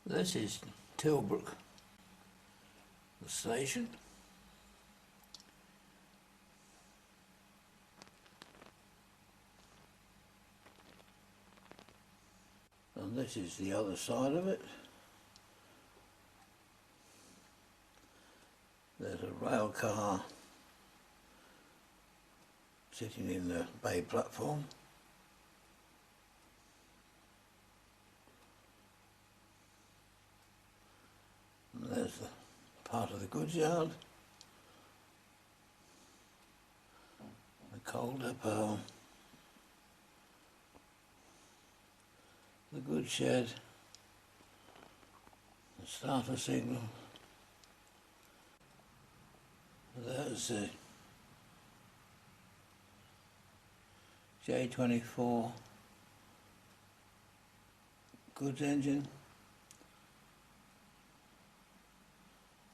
This is Tilbrook, the station. And this is the other side of it. There's a rail car sitting in the bay platform. And there's the part of the goods yard, the coal depot, the goods shed, the starter signal. There's the J24 goods engine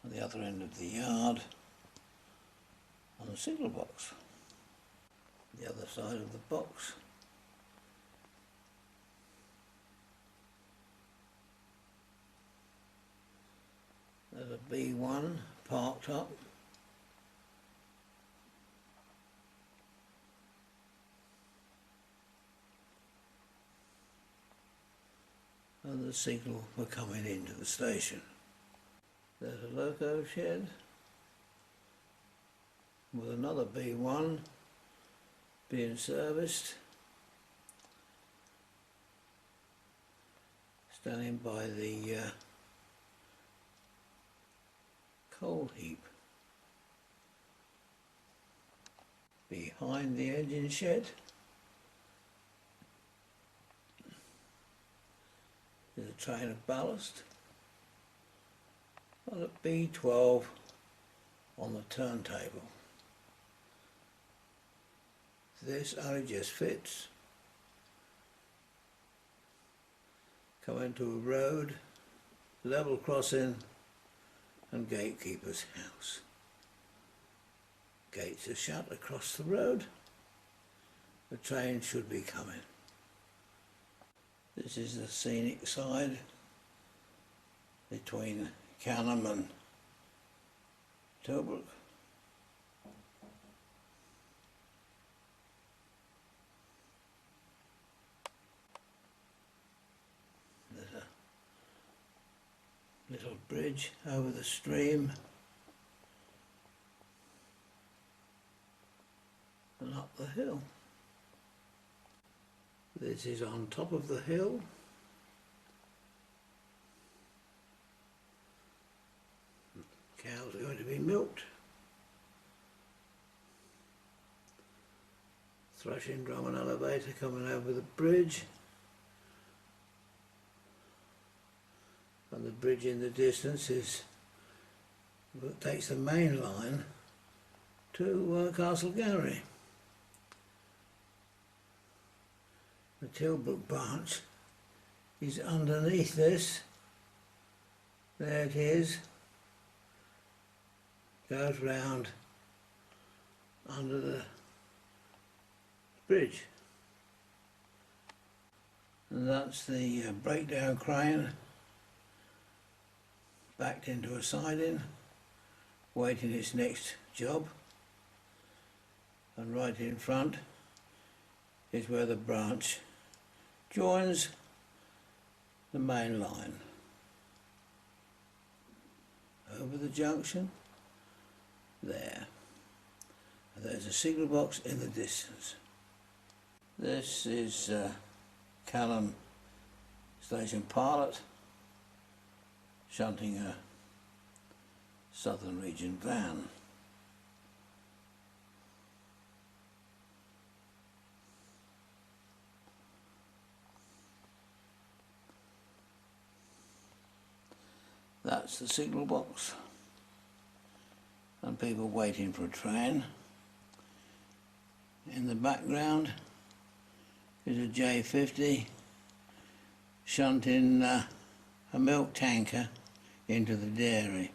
at the other end of the yard on the signal box. The other side of the box there's a B1 parked up. And the signal for coming into the station. There's a loco shed with another B1 being serviced, standing by the coal heap. Behind the engine shed there's a train of ballast and a B12 on the turntable. This only just fits. Coming to a road, level crossing and gatekeeper's house. Gates are shut across the road. The train should be coming. This is the scenic side between Canham and Tilbrook. There's a little bridge over the stream and up the hill. This is on top of the hill. Cows are going to be milked. Thrashing drum and elevator coming over the bridge. And the bridge in the distance takes the main line to Castlegarry. The Tilbrook branch is underneath this. There it is. Goes round under the bridge. And that's the breakdown crane backed into a siding, waiting its next job. And right in front is where the branch joins the main line. Over the junction, there. And there's a signal box in the distance. This is Canham Station Pilot shunting a Southern Region van. That's the signal box and people waiting for a train. In the background is a J50 shunting a milk tanker into the dairy.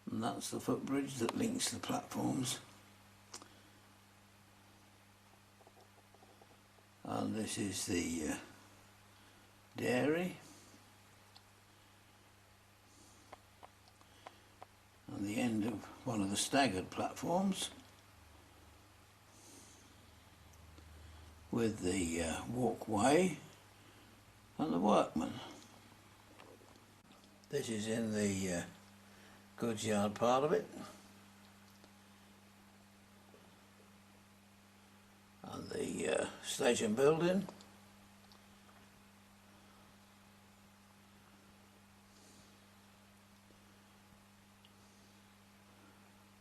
And that's the footbridge that links the platforms. And this is the dairy. and the end of one of the staggered platforms with the walkway and the workmen. This is in the goods yard part of it, and the station building,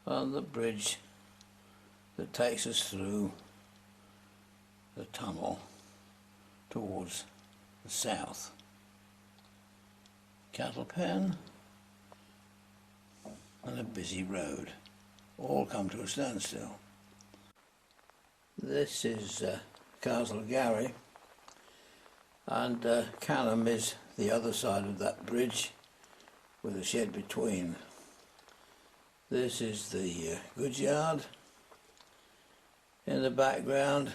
and the bridge that takes us through the tunnel towards the south. Cattle pen and a busy road, all come to a standstill. This is Castlegarry, and Canham is the other side of that bridge with a shed between. This is the goods yard. In the background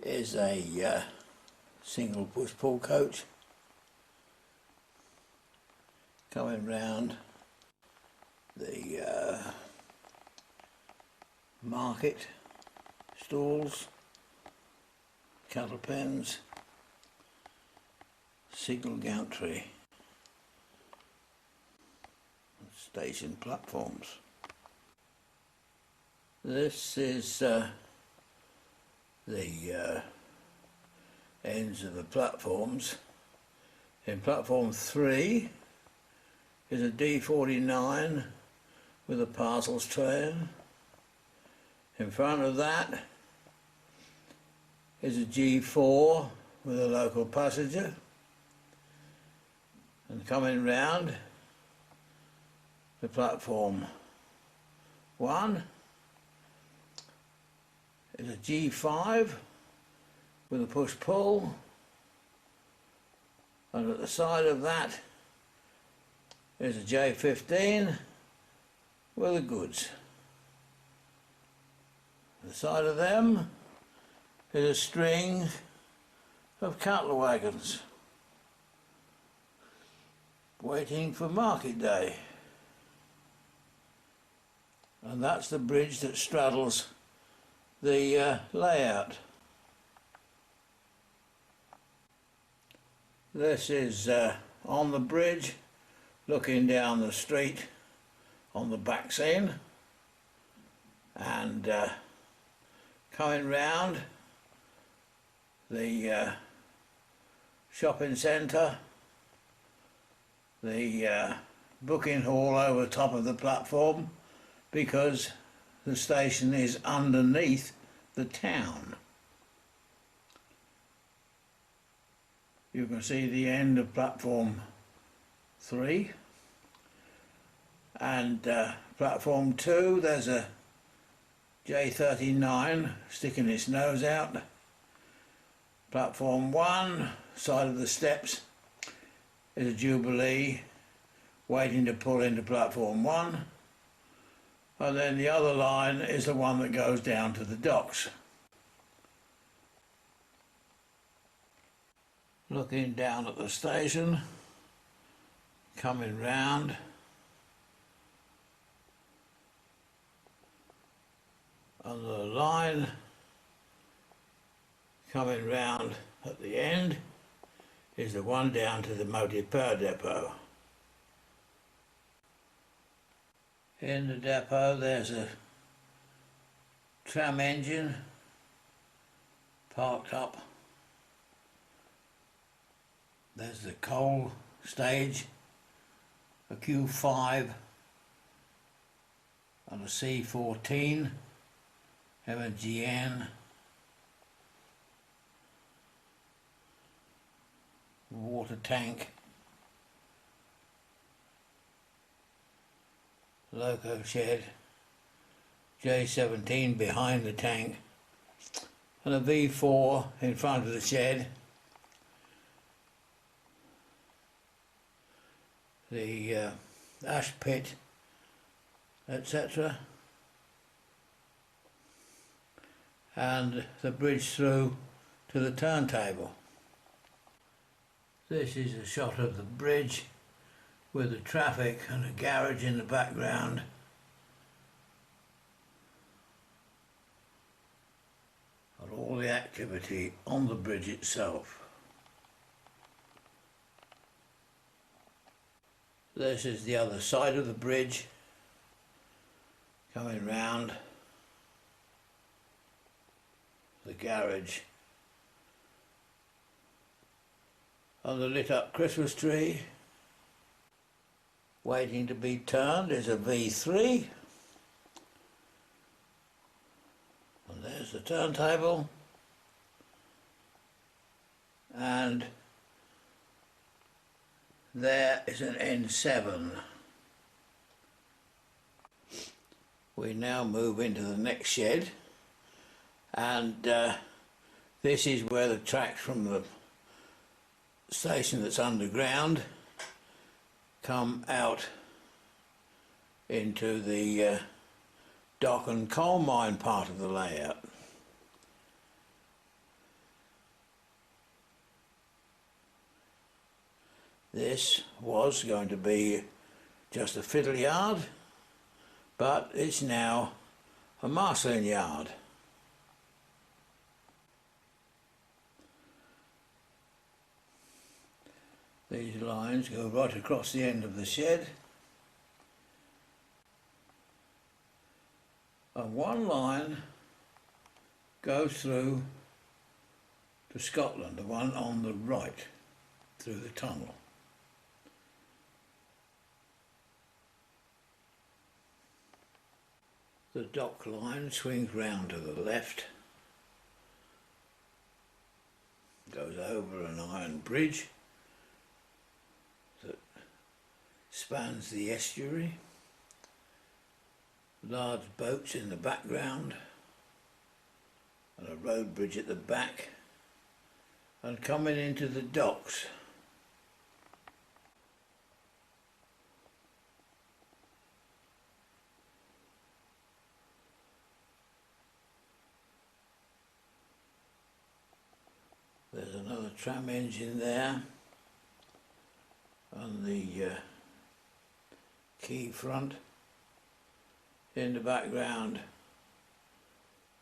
is a single push-pull coach coming round the market stalls, cattle pens, signal gantry, and station platforms. This is the ends of the platforms. In platform 3 is a D49 with a parcels train. In front of that is a G4 with a local passenger, and coming round to platform 1 is a G5 with a push-pull, and at the side of that is a J15 with the goods. At the side of them is a string of cattle wagons waiting for market day, and that's the bridge that straddles the layout. This is on the bridge, looking down the street on the back scene, and coming round the shopping centre, the booking hall over top of the platform, because the station is underneath the town. You can see the end of platform 3, and platform 2 there's a J39 sticking its nose out. Platform 1, side of the steps, is a Jubilee waiting to pull into platform 1, and then the other line is the one that goes down to the docks. Looking down at the station, coming round, and the line coming round at the end is the one down to the motive power depot. In the depot there's a tram engine parked up. There's the coal stage, a Q5 and a C14, M&GN, water tank, loco shed, J17 behind the tank, and a V4 in front of the shed. The ash pit, etc., and the bridge through to the turntable. This is a shot of the bridge with the traffic and a garage in the background. And all the activity on the bridge itself. This is the other side of the bridge, coming round the garage, and the lit up Christmas tree. Waiting to be turned is a V3, and there's the turntable, and there is an N7. We now move into the next shed, and this is where the tracks from the station that's underground come out into the dock and coal mine part of the layout. This was going to be just a fiddle yard, but it's now a marshalling yard. These lines go right across the end of the shed, and one line goes through to Scotland, the one on the right, through the tunnel. The dock line swings round to the left, goes over an iron bridge that spans the estuary, large boats in the background, and a road bridge at the back, and coming into the docks. There's another tram engine there, and the quay front in the background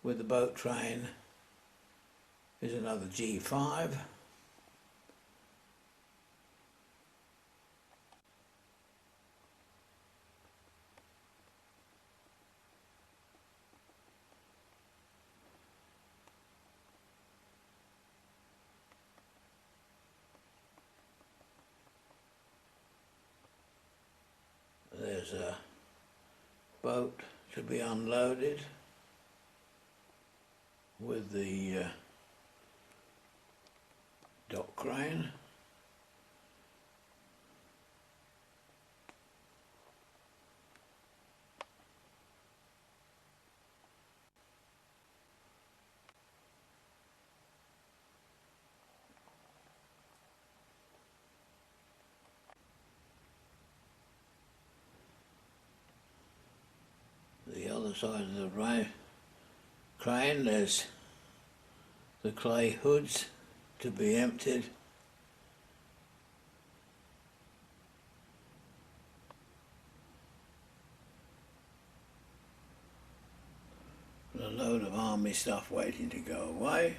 with the boat train is another G5. There's a boat to be unloaded with the dock crane. The other side of the crane, there's the clay hoods to be emptied. And a load of army stuff waiting to go away,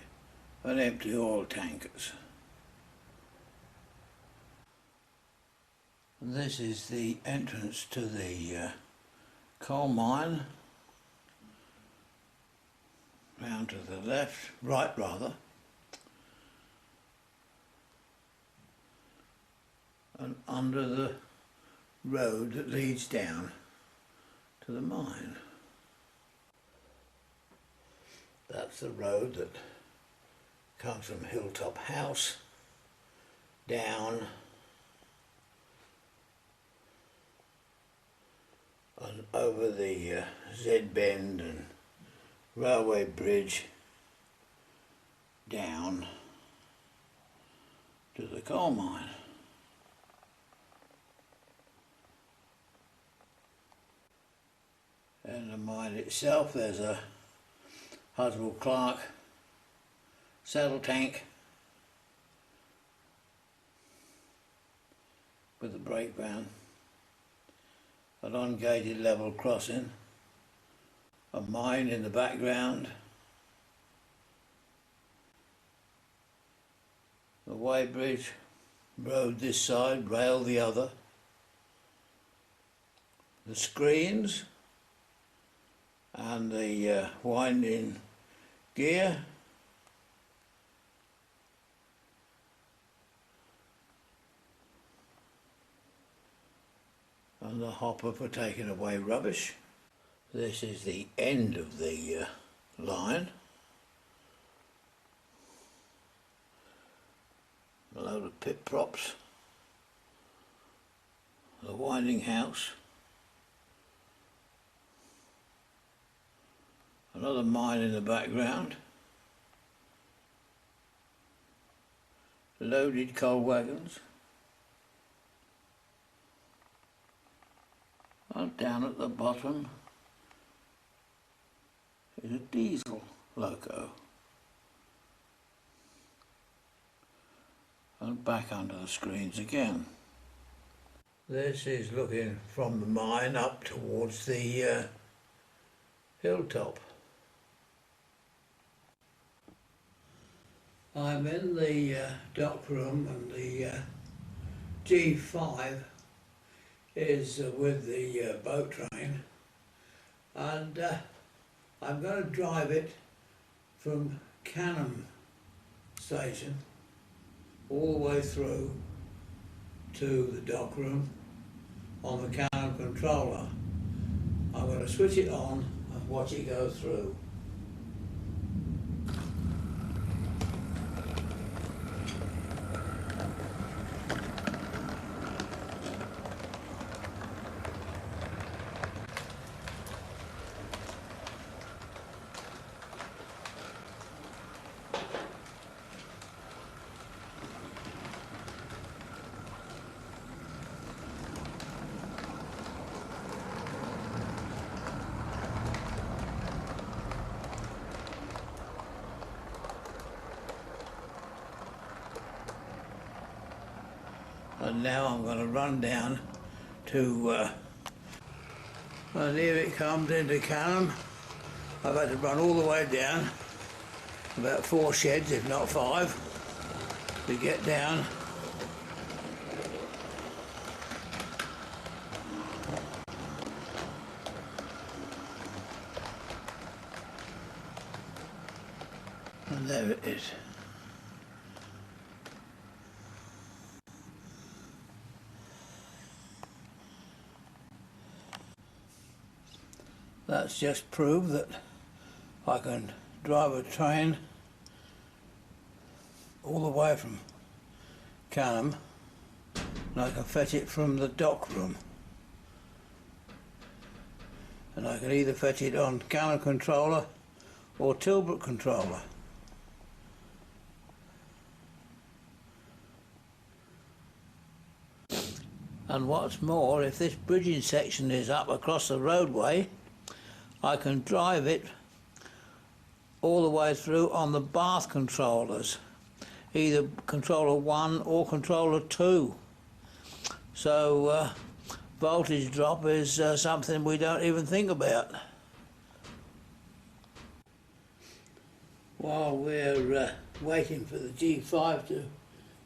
and empty oil tankers. And this is the entrance to the coal mine, round to the left, right rather, and under the road that leads down to the mine. That's the road that comes from Hilltop House down and over the Z Bend and railway bridge down to the coal mine. And the mine itself, there's a Huswell Clark saddle tank with a brake van. an ungated level crossing, a mine in the background, the weighbridge road this side, rail the other, the screens and the winding gear, and the hopper for taking away rubbish. This is the end of the line. A load of pit props, the winding house, another mine in the background, loaded coal wagons, and down at the bottom is a diesel loco. And back under the screens again. This is looking from the mine up towards the hilltop. I'm in the dock room, and the G5 is with the boat train, and I'm going to drive it from Canham station all the way through to the dock room on the Canham controller. I'm going to switch it on and watch it go through. And now I'm going to run down to, and here it comes into Canham. I've had to run all the way down, about 4 sheds, if not 5, to get down. And there it is. That's just proved that I can drive a train all the way from Canham, and I can fetch it from the dock room. And I can either fetch it on Canham controller or Tilbrook controller. And what's more, if this bridging section is up across the roadway, I can drive it all the way through on the bath controllers, either controller 1 or controller 2. So voltage drop is something we don't even think about. While we're waiting for the G5 to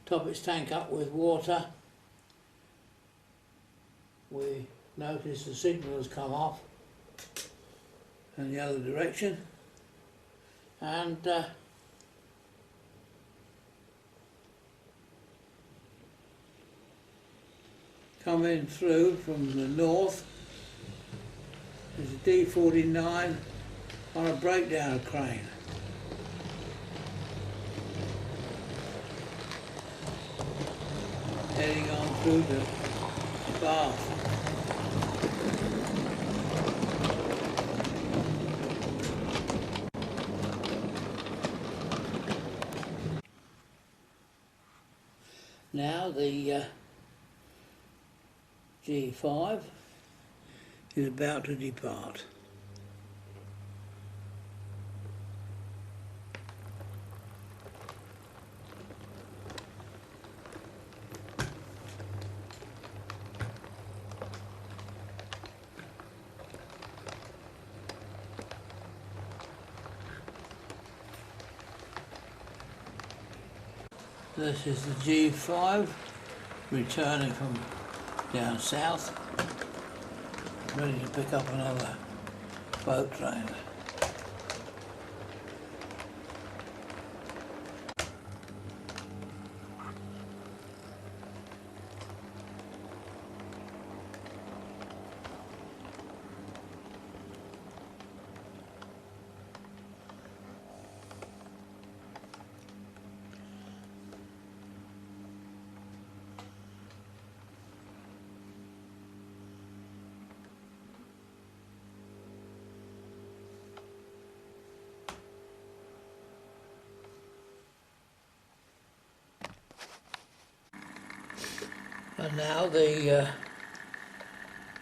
top its tank up with water, we notice the signal has come off in the other direction, and coming through from the north is a D49 on a breakdown crane. Heading on through the bath. Now the G5 is about to depart. This is the G5 returning from down south, ready to pick up another boat train. And now the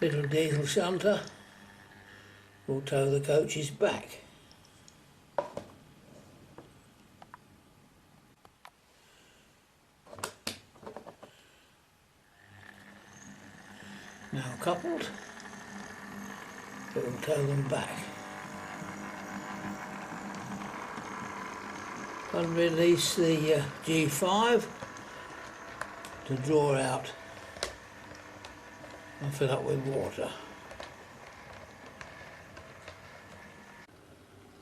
little diesel shunter will tow the coaches back. Now coupled, it will tow them back. And release the G5 to draw out and fill up with water.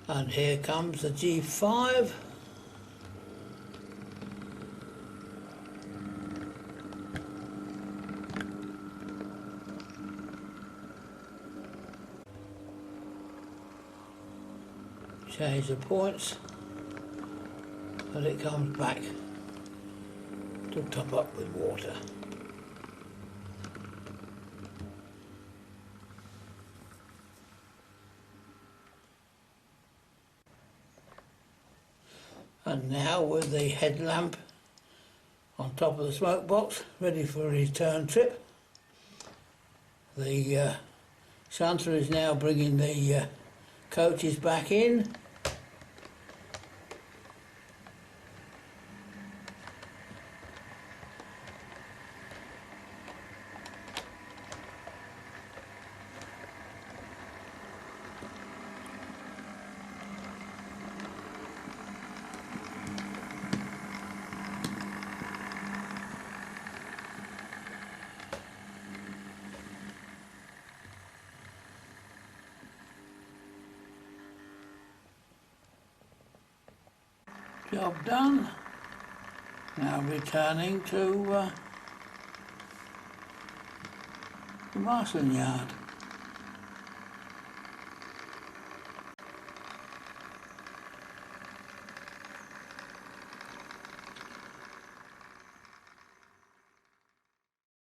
And here comes the G5. Change the points and it comes back to top up with water. And now with the headlamp on top of the smoke box, ready for a return trip, the shunter is now bringing the coaches back in. Job done. Now returning to the marshalling yard.